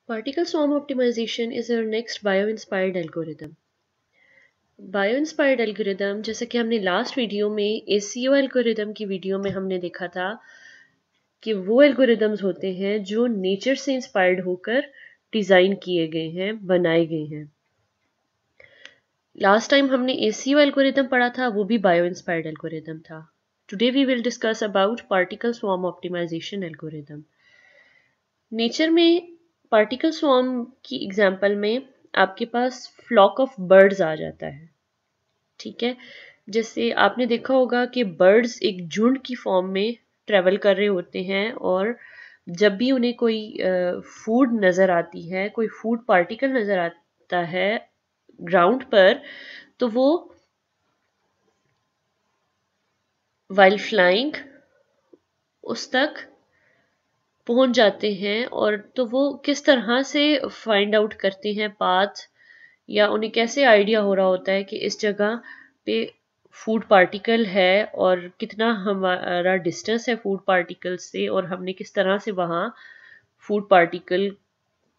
Particle swarm optimization is our next bio-inspired algorithm. Bio-inspired algorithm, जैसे कि हमने last video में एसीओ एल्गोरिदम की वीडियो में हमने देखा था कि वो एल्गोरिदम्स होते हैं जो नेचर से इंस्पायर्ड होकर डिज़ाइन किए गए हैं, बनाए गए हैं। लास्ट टाइम हमने एसीओ एल्गोरिदम पढ़ा था, वो भी बायो-इंस्पायर्ड एल्गोरिदम था। Today we will discuss about particle swarm optimization algorithm. Nature में पार्टिकल स्वॉर्म की एग्जांपल में आपके पास फ्लॉक ऑफ बर्ड्स आ जाता है। ठीक है, जैसे आपने देखा होगा कि बर्ड्स एक झुंड की फॉर्म में ट्रेवल कर रहे होते हैं और जब भी उन्हें कोई फूड नज़र आती है, कोई फूड पार्टिकल नज़र आता है ग्राउंड पर, तो वो वाइल फ्लाइंग उस तक पहुंच जाते हैं। और तो वो किस तरह से फाइंड आउट करते हैं पाथ, या उन्हें कैसे आइडिया हो रहा होता है कि इस जगह पे फूड पार्टिकल है और कितना हमारा डिस्टेंस है फूड पार्टिकल से, और हमने किस तरह से वहाँ फूड पार्टिकल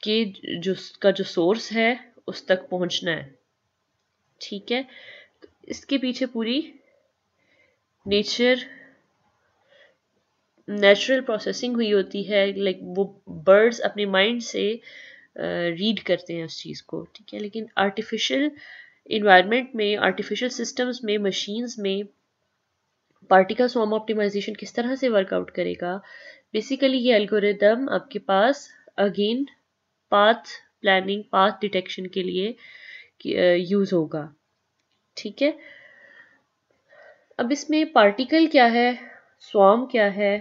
के जो सोर्स है उस तक पहुंचना है। ठीक है, इसके पीछे पूरी नेचुरल प्रोसेसिंग हुई होती है। लाइक वो बर्ड्स अपने माइंड से रीड करते हैं उस चीज़ को। ठीक है, लेकिन आर्टिफिशियल इन्वायरमेंट में, आर्टिफिशियल सिस्टम्स में, मशीन्स में पार्टिकल स्वॉर्म ऑप्टिमाइजेशन किस तरह से वर्कआउट करेगा। बेसिकली ये एल्गोरिदम आपके पास again path planning, path detection के लिए यूज होगा। ठीक है, अब इसमें पार्टिकल क्या है, स्वॉर्म क्या है,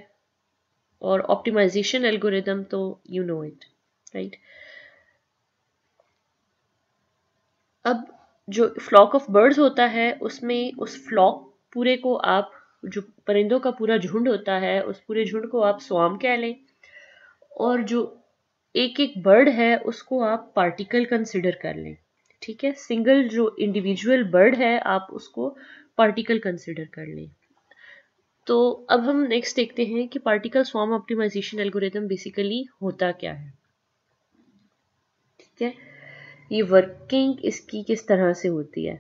और ऑप्टिमाइजेशन एल्गोरिदम तो यू नो इट, राइट। अब जो फ्लॉक ऑफ बर्ड्स होता है उसमें उस फ्लॉक पूरे को आप, जो परिंदों का पूरा झुंड होता है, उस पूरे झुंड को आप स्वॉर्म कह लें, और जो एक एक बर्ड है उसको आप पार्टिकल कंसिडर कर लें। ठीक है, सिंगल जो इंडिविजुअल बर्ड है आप उसको पार्टिकल कंसिडर कर लें। तो अब हम नेक्स्ट देखते हैं कि particle swarm optimization algorithm basically होता क्या है। ठीक है, ये वर्किंग इसकी किस तरह से होती है।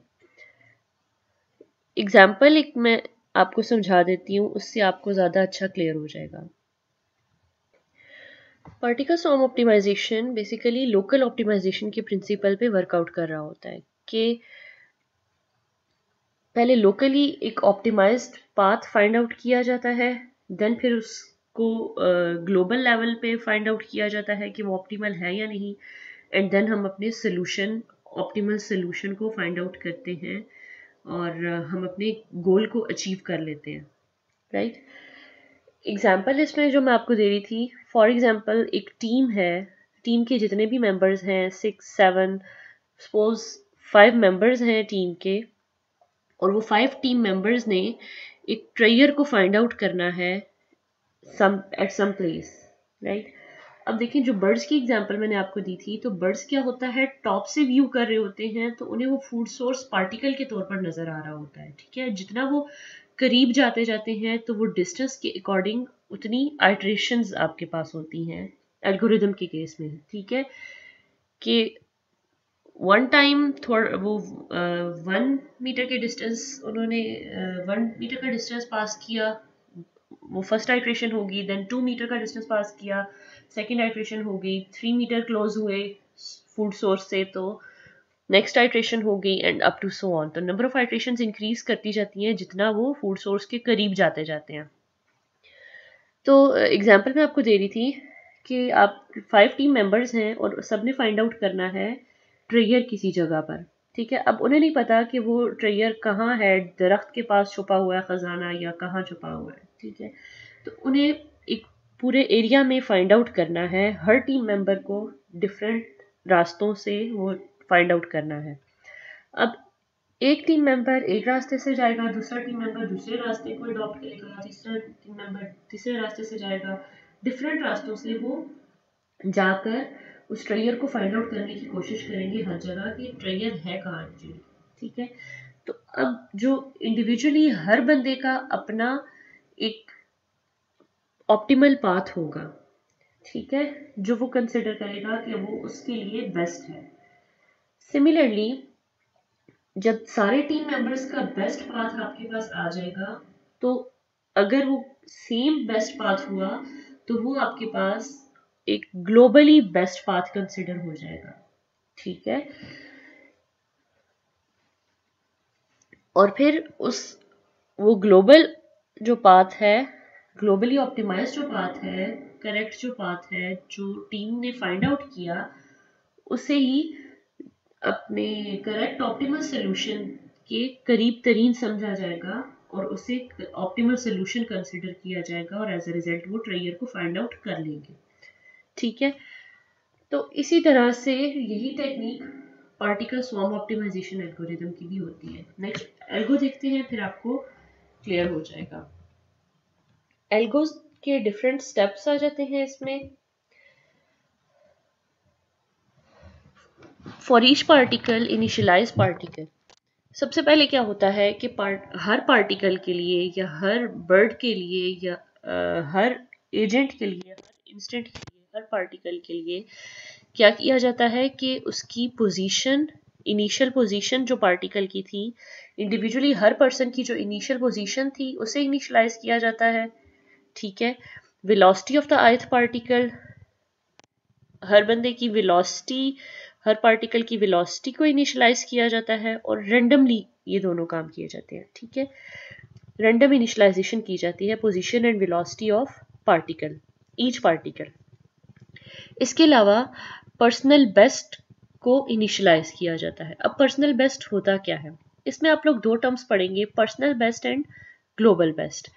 एग्जाम्पल एक मैं आपको समझा देती हूँ, उससे आपको ज़्यादा अच्छा क्लियर हो जाएगा। Particle swarm optimization basically local optimization के प्रिंसिपल पे वर्कआउट कर रहा होता है कि पहले लोकली एक ऑप्टिमाइज्ड पाथ फाइंड आउट किया जाता है, देन फिर उसको ग्लोबल लेवल पे फाइंड आउट किया जाता है कि वो ऑप्टिमल है या नहीं, एंड देन हम अपने सोल्यूशन, ऑप्टिमल सोल्यूशन को फाइंड आउट करते हैं और हम अपने गोल को अचीव कर लेते हैं, राइट। एग्जाम्पल इसमें जो मैं आपको दे रही थी, फॉर एग्जाम्पल एक टीम है, टीम के जितने भी मेंबर्स हैं 6 7, सपोज 5 मेंबर्स हैं टीम के, और वो 5 टीम मेंबर्स ने एक ट्रेयर को फाइंड आउट करना है एट सम प्लेस, राइट। अब देखिए, जो बर्ड्स की एग्जांपल मैंने आपको दी थी, तो बर्ड्स क्या होता है, टॉप से व्यू कर रहे होते हैं तो उन्हें वो फूड सोर्स पार्टिकल के तौर पर नजर आ रहा होता है। ठीक है, जितना वो करीब जाते जाते हैं तो वो डिस्टेंस के अकॉर्डिंग उतनी आइटरेशंस आपके पास होती हैं एल्गोरिदम के केस में। ठीक है, कि वन टाइम थोड़ा वो 1 मीटर के डिस्टेंस, उन्होंने 1 मीटर का डिस्टेंस पास किया, वो फर्स्ट आइट्रेशन होगी, देन 2 मीटर का डिस्टेंस पास किया, सेकेंड आइट्रेशन हो गई, 3 मीटर क्लोज हुए फूड सोर्स से, तो नेक्स्ट आइट्रेशन हो गई, and up to so on. तो नंबर ऑफ आइट्रेशंस इंक्रीज करती जाती हैं जितना वो फूड सोर्स के करीब जाते जाते हैं। तो एग्जाम्पल मैं आपको दे रही थी कि आप 5 टीम मेंबर्स हैं और सबने फाइंड आउट करना है ट्रेयर किसी जगह पर। ठीक है, अब उन्हें नहीं पता कि वो ट्रेयर कहाँ है, दरख्त के पास छुपा हुआ है खजाना या कहाँ छुपा हुआ है। ठीक है, तो उन्हें एक पूरे एरिया में फाइंड आउट करना है, हर टीम मेंबर को डिफरेंट रास्तों से वो फाइंड आउट करना है। अब एक टीम मेंबर एक रास्ते से जाएगा, दूसरा टीम मेंबर दूसरे रास्ते को अडॉप्ट करेगा, तीसरा टीम मेंबर तीसरे रास्ते से जाएगा। डिफरेंट रास्तों से वो जाकर उस ट्रेयर को फाइंड आउट करने की कोशिश करेंगे हर जगह कि ट्रेयर है कहाँ एक्चुअली। ठीक है, तो अब जो इंडिविजुअली हर बंदे का अपना एक ऑप्टिमल पाथ होगा, ठीक है, जो वो कंसिडर करेगा कि वो उसके लिए बेस्ट है। सिमिलरली जब सारे टीम मेंबर्स का बेस्ट पाथ आपके पास आ जाएगा, तो अगर वो सेम बेस्ट पाथ हुआ तो वो आपके पास एक ग्लोबली बेस्ट पाथ कंसिडर हो जाएगा। ठीक है, और फिर वो ग्लोबल जो पाथ है, ग्लोबली ऑप्टिमाइज जो पाथ है, करेक्ट जो पाथ है जो टीम ने फाइंड आउट किया, उसे ही अपने करेक्ट ऑप्टिमल सोल्यूशन के करीब तरीन समझा जाएगा और उसे ऑप्टिमल सोल्यूशन कंसिडर किया जाएगा और एज अ रिजल्ट वो ट्रायर को फाइंड आउट कर लेंगे। ठीक है, तो इसी तरह से यही technique particle swarm optimization algorithm की भी होती है। नेक्स्ट एल्गो देखते हैं, फिर आपको क्लियर हो जाएगा। एल्गोस के डिफरेंट स्टेप्स आ जाते हैं इसमें। For each particle initialize particle, सबसे पहले क्या होता है कि हर पार्टिकल के लिए या हर बर्ड के लिए या हर एजेंट के लिए, हर इंस्टेंट के लिए, हर पार्टिकल के लिए क्या किया जाता है कि उसकी पोजीशन, इनिशियल पोजीशन जो पार्टिकल की थी, इंडिविजुअली हर पर्सन की जो इनिशियल पोजीशन थी उसे इनिशियलाइज किया जाता है। ठीक है, velocity of the ith particle, हर बंदे की वेलोसिटी, हर पार्टिकल की वेलोसिटी को इनिशियलाइज किया जाता है, और रेंडमली ये दोनों काम किए जाते हैं। ठीक है, रैंडम इनिशियलाइजेशन की जाती है position and velocity of particle, each particle. इसके अलावा पर्सनल बेस्ट को इनिशियलाइज किया जाता है। अब पर्सनल बेस्ट होता क्या है, इसमें आप लोग दो टर्म्स पढ़ेंगे, personal best and global best.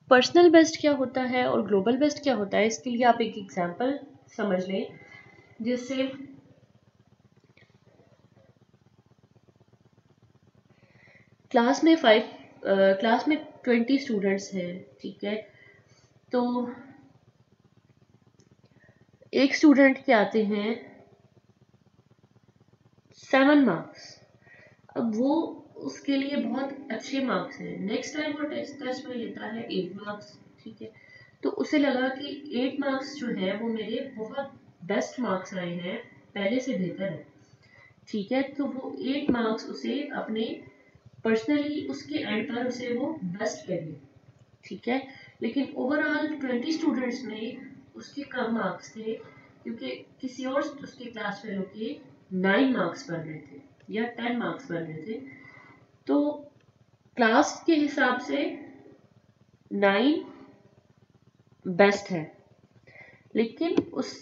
Personal best क्या होता है और ग्लोबल बेस्ट क्या होता है, इसके लिए आप एक एग्जांपल समझ लें। जैसे क्लास में 20 स्टूडेंट्स हैं। ठीक है, तो एक स्टूडेंट के आते हैं 7 मार्क्स। अब वो, उसके लिए बहुत अच्छे मार्क्स हैं। नेक्स्ट टाइम वो टेस्ट में लेता है 8 मार्क्स। ठीक है, तो उसे लगा कि 8 मार्क्स जो है वो मेरे बहुत बेस्ट मार्क्स आए हैं, पहले से बेहतर है। ठीक है, तो वो 8 मार्क्स उसे अपने पर्सनली उसके एंड पर उसे वो बेस्ट करिए। ठीक है, लेकिन ओवरऑल 20 स्टूडेंट्स में उसके कम मार्क्स थे, क्योंकि किसी और उसके क्लास फेलो के 9 मार्क्स बन रहे थे या 10 मार्क्स बन रहे थे। तो क्लास के हिसाब से 9 बेस्ट है, लेकिन उस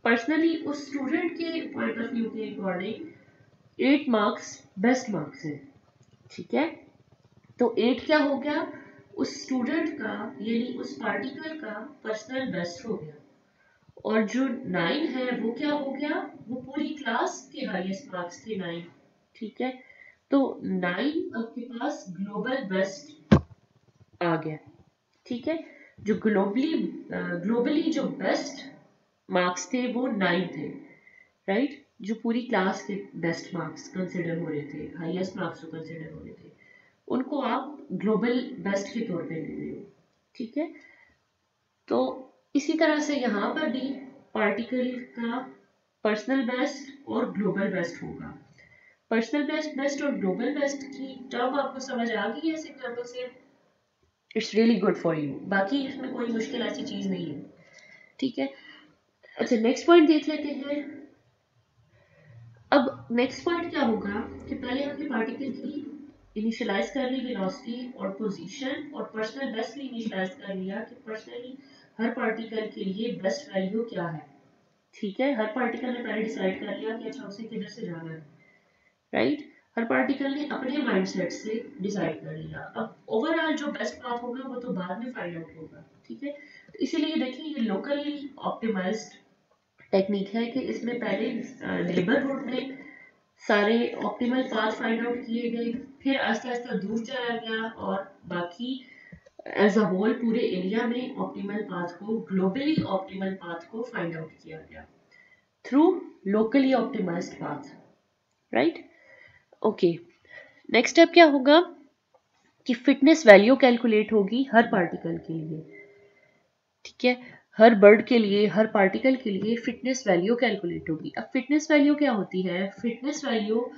पर्सनली उस स्टूडेंट के पॉइंट ऑफ व्यू के अकॉर्डिंग 8 मार्क्स बेस्ट मार्क्स है। ठीक है, तो 8 क्या हो गया, उस स्टूडेंट का यानी उस पार्टिकल का पर्सनल बेस्ट हो गया, और जो 9 है वो क्या हो गया, वो पूरी क्लास के हाईएस्ट मार्क्स थे 9। ठीक है, तो 9 आपके पास ग्लोबल बेस्ट आ गया। ठीक है, जो ग्लोबली जो बेस्ट मार्क्स थे वो 9 थे, राइट, जो पूरी क्लास के बेस्ट मार्क्स कंसिडर हो रहे थे, हाईएस्ट मार्क्स जो कंसिडर हो रहे थे, उनको आप ग्लोबल बेस्ट के तौर पे ले रहे हो। ठीक है, तो इसी तरह से यहाँ पर भी पार्टिकल का पर्सनल बेस्ट और ग्लोबल बेस्ट होगा। पर्सनल बेस्ट और ग्लोबल बेस्ट की टर्म आपको समझ आ गई है इस एग्जांपल से? It's really good for you, बाकी इसमें कोई मुश्किल ऐसी चीज नहीं है। ठीक है, अच्छा नेक्स्ट पॉइंट देख लेते हैं। अब नेक्स्ट पॉइंट क्या होगा कि पहले हमने पार्टिकल की इनिशियलाइज कर ली वेलोसिटी और पोजीशन, और पर्सनल बेस्ट भी इनिशियलाइज कर लिया कि पर्सनली हर पार्टिकल के लिए बेस्ट वैल्यू क्या है। ठीक है, हर पार्टिकल ने पहले डिसाइड कर लिया कि अच्छा उसे किधर से जाना है, राइट, हर पार्टिकल ने अपने माइंडसेट से डिसाइड कर लिया। अब ओवरऑल जो बेस्ट पाथ होगा वो तो बाद में फाइंड आउट होगा। ठीक है, तो इसीलिए देखिए ये लोकली ऑप्टिमाइज्ड टेक्निक है कि इसमें पहले नेबरहुड में सारे ऑप्टिमल पाथ फाइंड आउट किए गए, फिर आस्ते आस्ते दूर चला गया, और बाकी एज अ होल पूरे एरिया में ऑप्टिमल पाथ को, ग्लोबली ऑप्टिमल पाथ को फाइंड आउट किया गया through locally optimized path, right. Okay, next step क्या होगा कि फिटनेस वैल्यू कैलकुलेट होगी हर पार्टिकल के लिए। ठीक है, हर बर्ड के लिए, हर पार्टिकल के लिए फिटनेस वैल्यू कैलकुलेट होगी। अब फिटनेस वैल्यू क्या होती है? फिटनेस वैल्यू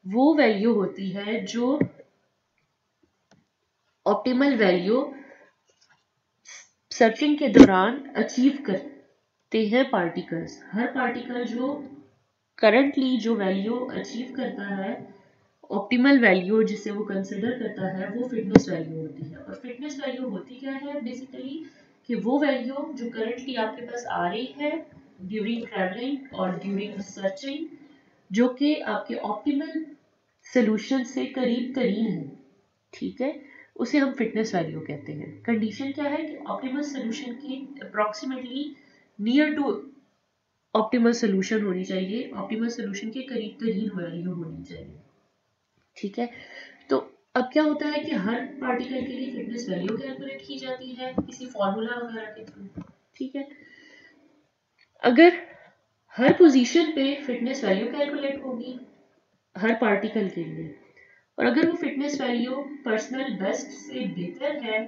वो वैल्यू होती है जो ऑप्टिमल वैल्यू सर्चिंग के दौरान अचीव करते हैं पार्टिकल्स। हर पार्टिकल जो करंटली जो वैल्यू अचीव करता है, ऑप्टिमल वैल्यू जिसे वो कंसिडर करता है, वो फिटनेस वैल्यू होती है। और फिटनेस वैल्यू होती क्या है बेसिकली? कि वो वैल्यू जो करंटली आपके पास आ रही है ड्यूरिंग ट्रैवलिंग और ड्यूरिंग सर्चिंग, जो कि आपके ऑप्टिमल सोल्यूशन से करीब तरीन है, ठीक है, उसे हम फिटनेस वैल्यू कहते हैं। कंडीशन क्या है? कि ऑप्टिमल सोल्यूशन की approximately near to optimal solution होनी चाहिए, ऑप्टिमल सोल्यूशन के करीब तरीन वैल्यू होनी चाहिए, ठीक है। तो अब क्या होता है कि हर पार्टिकल के लिए फिटनेस वैल्यू कैलकुलेट की जाती है किसी फॉर्मूला वगैरह के थ्रू, ठीक है। अगर हर पोजीशन पे फिटनेस वैल्यू कैलकुलेट होगी हर पार्टिकल के लिए, और अगर वो फिटनेस वैल्यू पर्सनल बेस्ट से बेहतर है,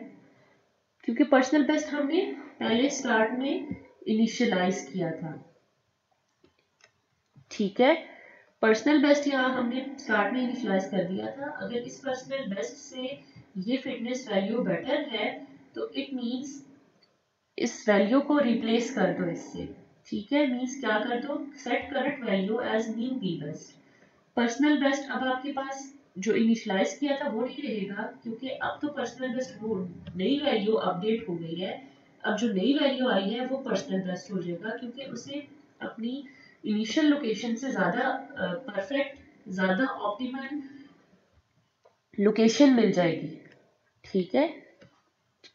क्योंकि पर्सनल बेस्ट हमने पहले स्टार्ट में इनिशियलाइज किया था, ठीक है, पर्सनल बेस्ट यहाँ हमने स्टार्ट में इनिशियलाइज कर दिया था। अगर इस पर्सनल बेस्ट से ये फिटनेस वैल्यू बेटर है तो इट मींस इस वैल्यू को रिप्लेस कर दो इससे, ठीक है। मींस क्या कर दो? Set current value as new B best. Personal best अब आपके पास जो इनिशियलाइज किया था वो नहीं रहेगा, क्योंकि अब तो पर्सनल बेस्ट वो नई वैल्यू अपडेट हो गई है। अब जो नई वैल्यू आई है वो पर्सनल बेस्ट हो जाएगा, क्योंकि उसे अपनी इनिशियल लोकेशन से ज़्यादा परफेक्ट, ज़्यादा ऑप्टिमल लोकेशन मिल जाएगी, ठीक है,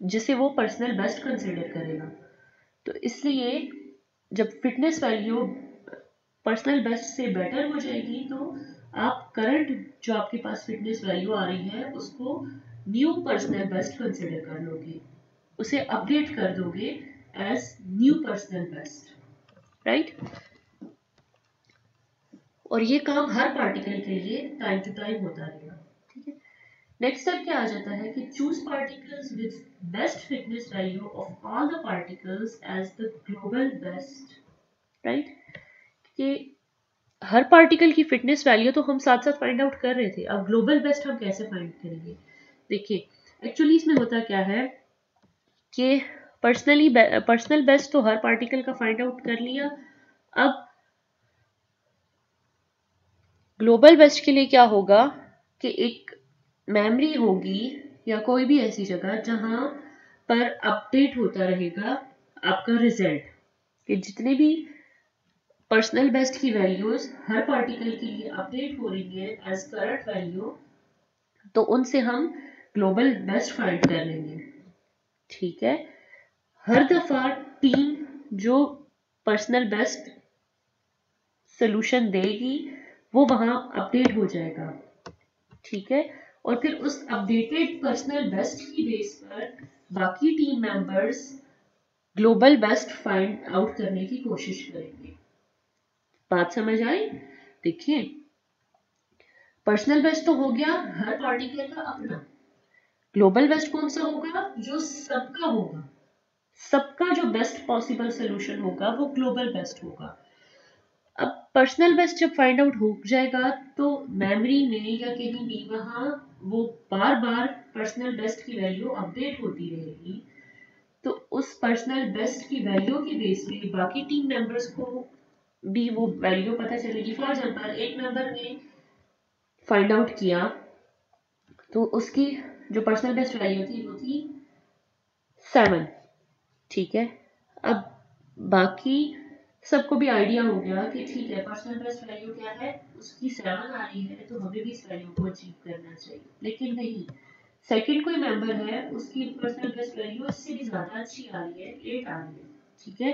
जिसे वो पर्सनल बेस्ट कंसिडर करेगा। तो इसलिए जब फिटनेस वैल्यू पर्सनल बेस्ट से बेटर हो जाएगी तो आप करंट जो आपके पास फिटनेस वैल्यू आ रही है उसको न्यू पर्सनल बेस्ट कंसिडर कर लोगे, उसे अपडेट कर दोगे as new personal best, right. और ये काम हर पार्टिकल के लिए टाइम टू टाइम होता रहेगा, ठीक है। नेक्स्ट स्टेप क्या आ जाता है कि choose particles with best fitness value of all the particles as the global best, right. कि हर पार्टिकल की फिटनेस वैल्यू तो हम साथ साथ फाइंड आउट कर रहे थे, अब ग्लोबल बेस्ट हम कैसे फाइंड करेंगे? देखिए, एक्चुअली इसमें होता क्या है कि पर्सनल बेस्ट तो हर पार्टिकल का फाइंड आउट कर लिया। अब ग्लोबल बेस्ट के लिए क्या होगा कि एक मेमोरी होगी या कोई भी ऐसी जगह जहां पर अपडेट होता रहेगा आपका रिजल्ट, कि जितने भी पर्सनल बेस्ट की वैल्यूज हर पार्टिकल के लिए अपडेट हो रही है एज करंट वैल्यू, तो उनसे हम ग्लोबल बेस्ट फाइंड कर लेंगे, ठीक है। हर दफा टीम जो पर्सनल बेस्ट सोल्यूशन देगी वो वहां अपडेट हो जाएगा, ठीक है। और फिर उस अपडेटेड पर्सनल बेस्ट की बेस पर बाकी team members global best find out करने की कोशिश करेंगे। बात समझ आई? देखिए, पर्सनल बेस्ट तो हो गया हर पार्टिकल का अपना, ग्लोबल बेस्ट कौन सा होगा? जो सबका होगा, सबका जो बेस्ट पॉसिबल सोल्यूशन होगा वो ग्लोबल बेस्ट होगा। अब पर्सनल बेस्ट जब फाइंड आउट हो जाएगा तो मेमोरी में या कहीं भी वहां वो बार बार पर्सनल बेस्ट की वैल्यू अपडेट होती रहेगी, तो उस पर्सनल बेस्ट की वैल्यू की बेस पे बाकी टीम मेंबर्स को भी वो वैल्यू पता चलेगी। फॉर एग्जांपल, एक मेंबर ने फाइंड आउट किया तो उसकी जो पर्सनल बेस्ट वैल्यू थी वो थी 7, ठीक है। अब बाकी सबको भी आइडिया हो गया कि ठीक है, पर्सनल बेस्ट वैल्यू क्या है, उसकी 7 आ रही है तो हमें भी इस वैल्यू को अचीव करना चाहिए। लेकिन नहीं, सेकंड कोई मेंबर है उसकी पर्सनल बेस्ट वैल्यू इससे भी ज्यादा अच्छी आ रही है, 8 आ रही है, ठीक है।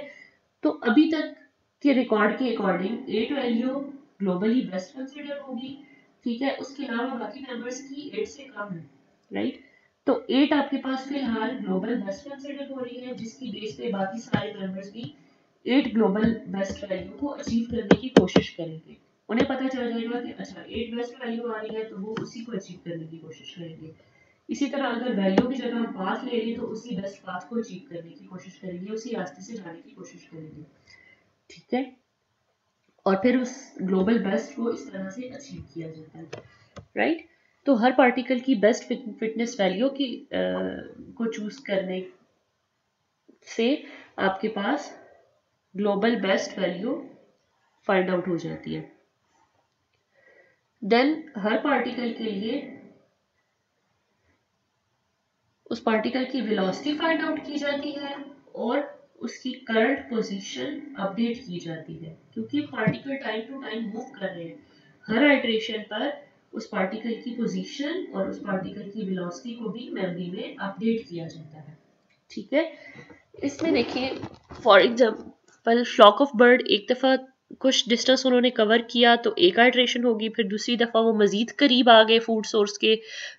तो अभी तक के रिकॉर्ड के according 8 value globally best consider होगी, ठीक है। उसके अलावा बाकी मेंबर्स की 8 से कम है, राइट। तो 8 आपके पास फिलहाल ग्लोबल बेस्ट कंसिडर हो रही है, जिसकी बेस पे बाकी सारे मेंबर्स भी 8 ग्लोबल बेस्ट वैल्यू को अचीव करने की कोशिश करेंगे। उन्हें पता चल जाएगा कि अच्छा 8 बेस्ट वैल्यू आ रही है तो वो उसी को अचीव करने की कोशिश करेंगे। इसी तरह अगर वैल्यू की जगह हम पाथ ले लें तो उसी बेस्ट पाथ को अचीव करने की कोशिश करेंगे, उसी रास्ते से जाने की कोशिश करेंगे, ठीक है। और फिर उस ग्लोबल बेस्ट को इस तरह से अचीव किया जाता है, राइट। तो हर पार्टिकल की बेस्ट फिटनेस वैल्यू की को चूज करने से आपके पास global best value find out हो जाती है। देन हर पार्टिकल के लिए उस पार्टिकल की वेलोसिटी फाइंड आउट की जाती है और उसकी करंट पोजीशन अपडेट की जाती है, क्योंकि particle time to time move कर रहे हैं। हर आइट्रेशन पर उस पार्टिकल की पोजीशन और उस पार्टिकल की वेलोसिटी को भी मेमोरी में अपडेट किया जाता है, ठीक है। इसमें देखिए for example flock of bird, एक दफ़ा कुछ डिस्टेंस उन्होंने कवर किया तो एक आइट्रेशन होगी, फिर दूसरी दफ़ा वो मज़ीद करीब आ गए फूड सोर्स के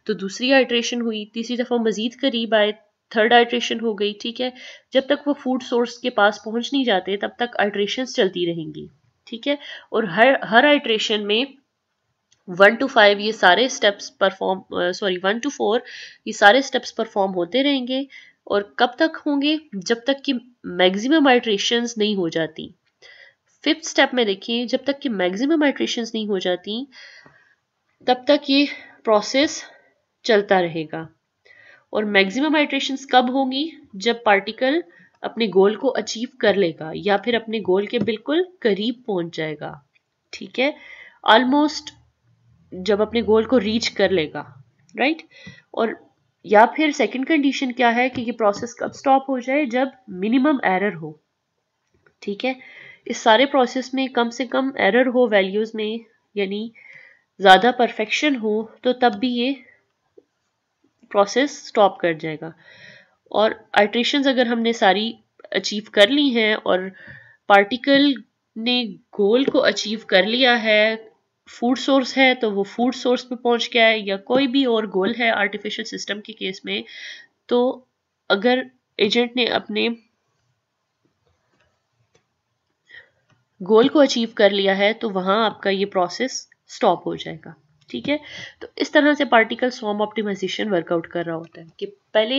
तो दूसरी आइट्रेशन हुई, तीसरी दफ़ा मज़ीद करीब आए, थर्ड आइट्रेशन हो गई, ठीक है। जब तक वो फूड सोर्स के पास पहुंच नहीं जाते तब तक आइट्रेशंस चलती रहेंगी, ठीक है। और हर आइट्रेशन में 1 to 5 ये सारे स्टेप्स परफॉर्म 1 to 4 ये सारे स्टेप्स परफॉर्म होते रहेंगे। और कब तक होंगे? जब तक कि मैक्सिमम आइट्रेशंस नहीं हो जाती। फिफ्थ स्टेप में देखिए, जब तक कि मैक्सिमम आइट्रेशंस नहीं हो जाती तब तक ये प्रोसेस चलता रहेगा। और मैक्सिमम आइट्रेशंस कब होंगी? जब पार्टिकल अपने गोल को अचीव कर लेगा या फिर अपने गोल के बिल्कुल करीब पहुंच जाएगा, ठीक है, ऑलमोस्ट जब अपने गोल को रीच कर लेगा, राइट। और या फिर सेकंड कंडीशन क्या है कि ये प्रोसेस कब स्टॉप हो जाए? जब मिनिमम एरर हो, ठीक है। इस सारे प्रोसेस में कम से कम एरर हो वैल्यूज में, यानी ज़्यादा परफेक्शन हो, तो तब भी ये प्रोसेस स्टॉप कर जाएगा। और आइट्रेशंस अगर हमने सारी अचीव कर ली हैं और पार्टिकल ने गोल को अचीव कर लिया है, फूड सोर्स है तो वो फूड सोर्स पे पहुंच गया है, या कोई भी और गोल है आर्टिफिशियल सिस्टम के केस में, तो अगर एजेंट ने अपने गोल को अचीव कर लिया है तो वहां आपका ये प्रोसेस स्टॉप हो जाएगा, ठीक है। तो इस तरह से पार्टिकल स्वॉर्म ऑप्टिमाइजेशन वर्कआउट कर रहा होता है कि पहले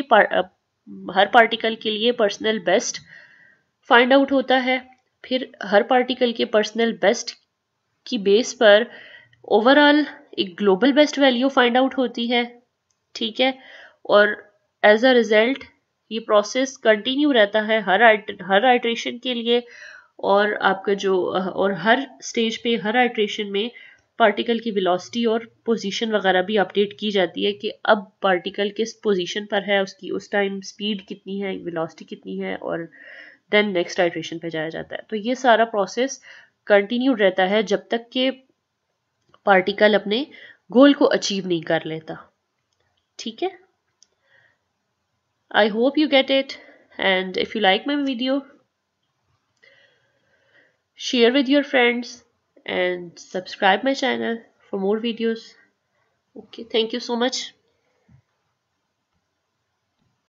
हर पार्टिकल के लिए पर्सनल बेस्ट फाइंड आउट होता है, फिर हर पार्टिकल के पर्सनल बेस्ट की बेस पर ओवरऑल एक global best value find out होती है, ठीक है। और एज अ रिजल्ट ये प्रोसेस कंटिन्यू रहता है हर आइट्रेशन के लिए। और आपका जो और हर स्टेज पे हर आइट्रेशन में पार्टिकल की वेलोसिटी और पोजीशन वगैरह भी अपडेट की जाती है कि अब पार्टिकल किस पोजीशन पर है, उसकी उस टाइम स्पीड कितनी है, वेलोसिटी कितनी है, और देन नेक्स्ट आइट्रेशन पे जाया जाता है। तो ये सारा प्रोसेस कंटिन्यू रहता है जब तक कि पार्टिकल अपने गोल को अचीव नहीं कर लेता, ठीक है। I hope you get it, and if you like my video, share with your friends and subscribe my channel for more videos. Okay, thank you so much.